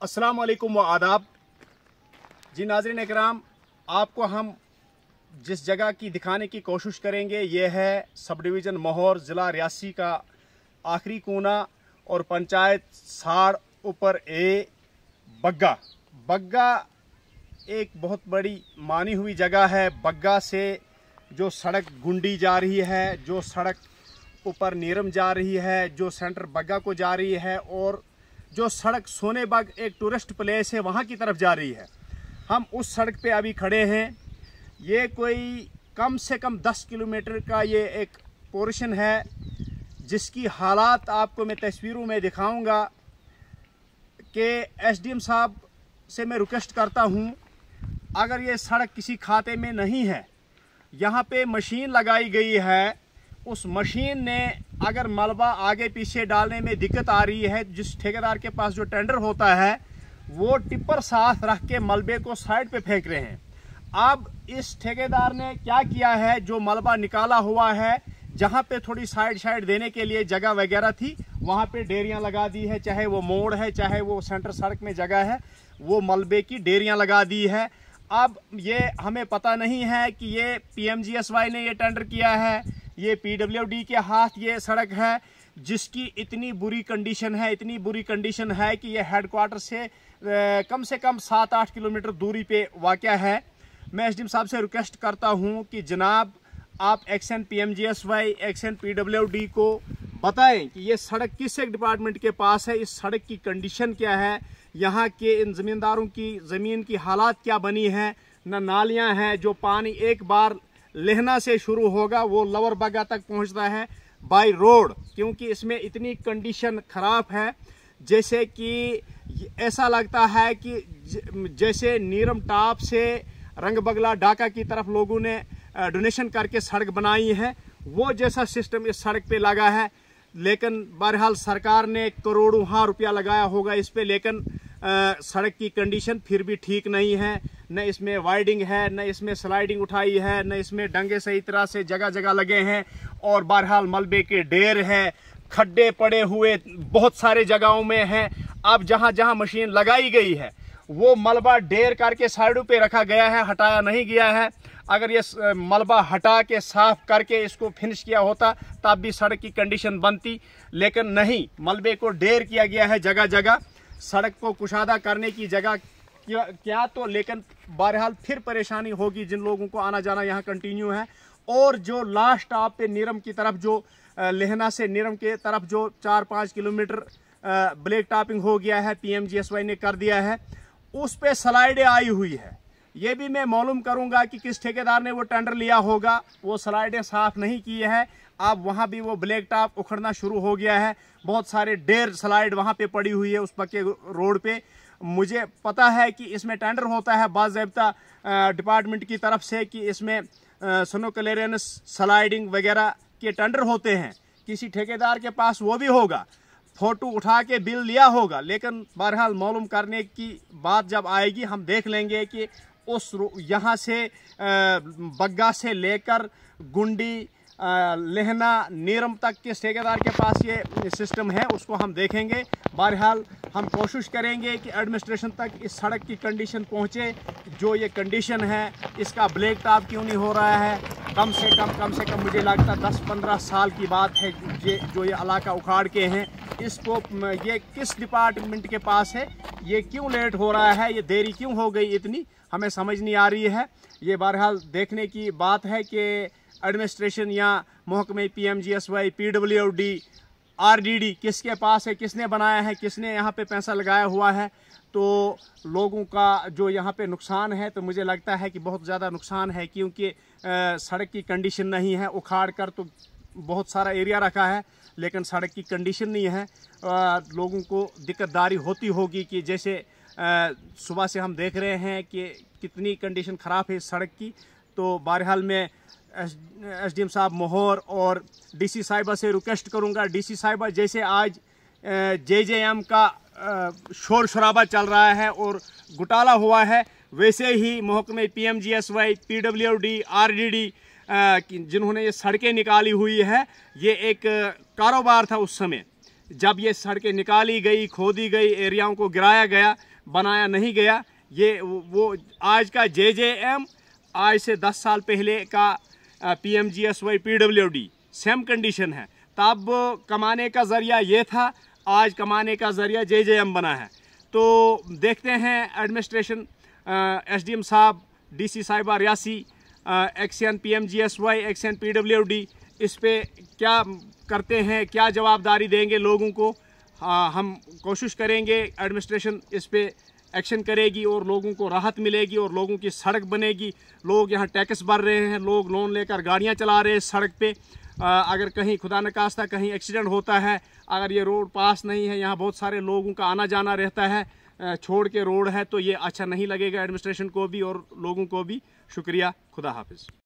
अस्सलाम वालेकुम व आदाब। जी नाज़रीन इकराम, आपको हम जिस जगह की दिखाने की कोशिश करेंगे ये है सब डिवीज़न मोहर, ज़िला रियासी का आखिरी कोना और पंचायत साड़ ऊपर ए बग्गा। बग्गा एक बहुत बड़ी मानी हुई जगह है। बग्गा से जो सड़क गुंडी जा रही है, जो सड़क ऊपर नीरम जा रही है, जो सेंटर बग्गा को जा रही है और जो सड़क सोनेबाग एक टूरिस्ट प्लेस है वहाँ की तरफ जा रही है। हम उस सड़क पे अभी खड़े हैं। ये कोई कम से कम 10 किलोमीटर का ये एक पोर्शन है जिसकी हालात आपको मैं तस्वीरों में दिखाऊंगा कि एसडीएम साहब से मैं रिक्वेस्ट करता हूँ, अगर ये सड़क किसी खाते में नहीं है, यहाँ पे मशीन लगाई गई है, उस मशीन ने अगर मलबा आगे पीछे डालने में दिक्कत आ रही है, जिस ठेकेदार के पास जो टेंडर होता है वो टिप्पर साथ रख के मलबे को साइड पे फेंक रहे हैं। अब इस ठेकेदार ने क्या किया है, जो मलबा निकाला हुआ है, जहाँ पे थोड़ी साइड देने के लिए जगह वगैरह थी वहाँ पे डेरियाँ लगा दी है, चाहे वो मोड़ है चाहे वो सेंटर सड़क में जगह है, वो मलबे की डेरियाँ लगा दी है। अब ये हमें पता नहीं है कि ये पीएमजीएसवाई ने ये टेंडर किया है, ये पीडब्ल्यूडी के हाथ ये सड़क है जिसकी इतनी बुरी कंडीशन है, इतनी बुरी कंडीशन है कि ये हेडक्वार्टर से कम 7-8 किलोमीटर दूरी पे वाक़या है। मैं एसडीएम साहब से रिक्वेस्ट करता हूं कि जनाब आप एक्शन पीएमजीएसवाई, एक्शन पीडब्ल्यूडी को बताएं कि ये सड़क किस एक डिपार्टमेंट के पास है, इस सड़क की कंडीशन क्या है, यहाँ के इन ज़मींदारों की ज़मीन की हालात क्या बनी है। न नालियाँ हैं, जो पानी एक बार लेहना से शुरू होगा वो लोअर बग्गा तक पहुँचता है बाय रोड, क्योंकि इसमें इतनी कंडीशन ख़राब है जैसे कि ऐसा लगता है कि जैसे नीरम टॉप से रंग बगला ढाका की तरफ लोगों ने डोनेशन करके सड़क बनाई है, वो जैसा सिस्टम इस सड़क पे लगा है। लेकिन बहरहाल सरकार ने करोड़ों रुपया लगाया होगा इस पे, लेकिन सड़क की कंडीशन फिर भी ठीक नहीं है। न इसमें वाइडिंग है, न इसमें स्लाइडिंग उठाई है, न इसमें डंगे सही तरह से जगह जगह लगे हैं और बहरहाल मलबे के ढेर है, खड्डे पड़े हुए बहुत सारे जगहों में हैं। अब जहां जहां मशीन लगाई गई है वो मलबा ढेर करके साइडों पे रखा गया है, हटाया नहीं गया है। अगर ये मलबा हटा के साफ करके इसको फिनिश किया होता तब भी सड़क की कंडीशन बनती, लेकिन नहीं, मलबे को ढेर किया गया है जगह जगह। सड़क को कुशादा करने की जगह क्या तो, लेकिन बहरहाल फिर परेशानी होगी जिन लोगों को आना जाना यहाँ कंटिन्यू है। और जो लास्ट स्टॉप पे नीरम की तरफ, जो लेहना से नीरम के तरफ जो 4-5 किलोमीटर ब्लैक टॉपिंग हो गया है, पीएमजीएसवाई ने कर दिया है, उस पे स्लाइडें आई हुई है। ये भी मैं मालूम करूंगा कि किस ठेकेदार ने वो टेंडर लिया होगा, वो स्लाइडें साफ नहीं की है। अब वहाँ भी वो ब्लैक टॉप उखड़ना शुरू हो गया है, बहुत सारे ढेर स्लाइड वहाँ पे पड़ी हुई है उस पक्के रोड पे। मुझे पता है कि इसमें टेंडर होता है बाज़ाब्ता डिपार्टमेंट की तरफ से कि इसमें स्नो क्लियरेंस स्लाइडिंग वगैरह के टेंडर होते हैं। किसी ठेकेदार के पास वो भी होगा, फोटो उठा के बिल लिया होगा, लेकिन बहरहाल मालूम करने की बात जब आएगी हम देख लेंगे कि उस यहाँ से बग्गा से लेकर गुंडी, लेहना, नीरम तक के ठेकेदार के पास ये सिस्टम है, उसको हम देखेंगे। बहरहाल हम कोशिश करेंगे कि एडमिनिस्ट्रेशन तक इस सड़क की कंडीशन पहुँचे। जो ये कंडीशन है इसका ब्लैक टॉप क्यों नहीं हो रहा है, कम से कम मुझे लगता 10-15 साल की बात है जो ये इलाका उखाड़ के हैं। इसको ये किस डिपार्टमेंट के पास है, ये क्यों लेट हो रहा है, ये देरी क्यों हो गई इतनी, हमें समझ नहीं आ रही है। ये बहरहाल देखने की बात है कि एडमिनिस्ट्रेशन या महकमे पीएमजीएसवाई, पीडब्ल्यूडी, आरडीडी किसके पास है, किसने बनाया है, किसने यहाँ पे पैसा लगाया हुआ है। तो लोगों का जो यहाँ पे नुकसान है, तो मुझे लगता है कि बहुत ज़्यादा नुकसान है, क्योंकि सड़क की कंडीशन नहीं है। उखाड़ कर तो बहुत सारा एरिया रखा है लेकिन सड़क की कंडीशन नहीं है। लोगों को दिक्कतदारी होती होगी कि जैसे सुबह से हम देख रहे हैं कि कितनी कंडीशन ख़राब है इस सड़क की। तो बहरहाल में एसडीएम साहब मोहर और डीसी साहिबा से रिक्वेस्ट करूंगा, डीसी साहिबा जैसे आज जेजेएम का शोर शराबा चल रहा है और घोटाला हुआ है, वैसे ही महकमे पीएमजीएसवाई, पीडब्ल्यूडी, आरडीडी जिन्होंने ये सड़कें निकाली हुई है, ये एक कारोबार था उस समय। जब ये सड़कें निकाली गई, खोदी गई, एरियाओं को गिराया गया, बनाया नहीं गया, ये वो आज का JJM आज से 10 साल पहले का PMGSY PWD सेम कंडीशन है। तब कमाने का ज़रिया ये था, आज कमाने का ज़रिया JJM बना है। तो देखते हैं एडमिनिस्ट्रेशन, SDM साहब, DC साहिबा Reasi, action PMGSY, action PWD इस पे क्या करते हैं, क्या जवाबदारी देंगे लोगों को। हम कोशिश करेंगे एडमिनिस्ट्रेशन इस पे एक्शन करेगी और लोगों को राहत मिलेगी और लोगों की सड़क बनेगी। लोग यहाँ टैक्स भर रहे हैं, लोग लोन लेकर गाड़ियाँ चला रहे हैं सड़क पे। अगर कहीं खुदा न खास्ता कहीं एक्सीडेंट होता है, अगर ये रोड पास नहीं है, यहाँ बहुत सारे लोगों का आना जाना रहता है, छोड़ के रोड है, तो ये अच्छा नहीं लगेगा एडमिनिस्ट्रेशन को भी और लोगों को भी। शुक्रिया, खुदा हाफिज़।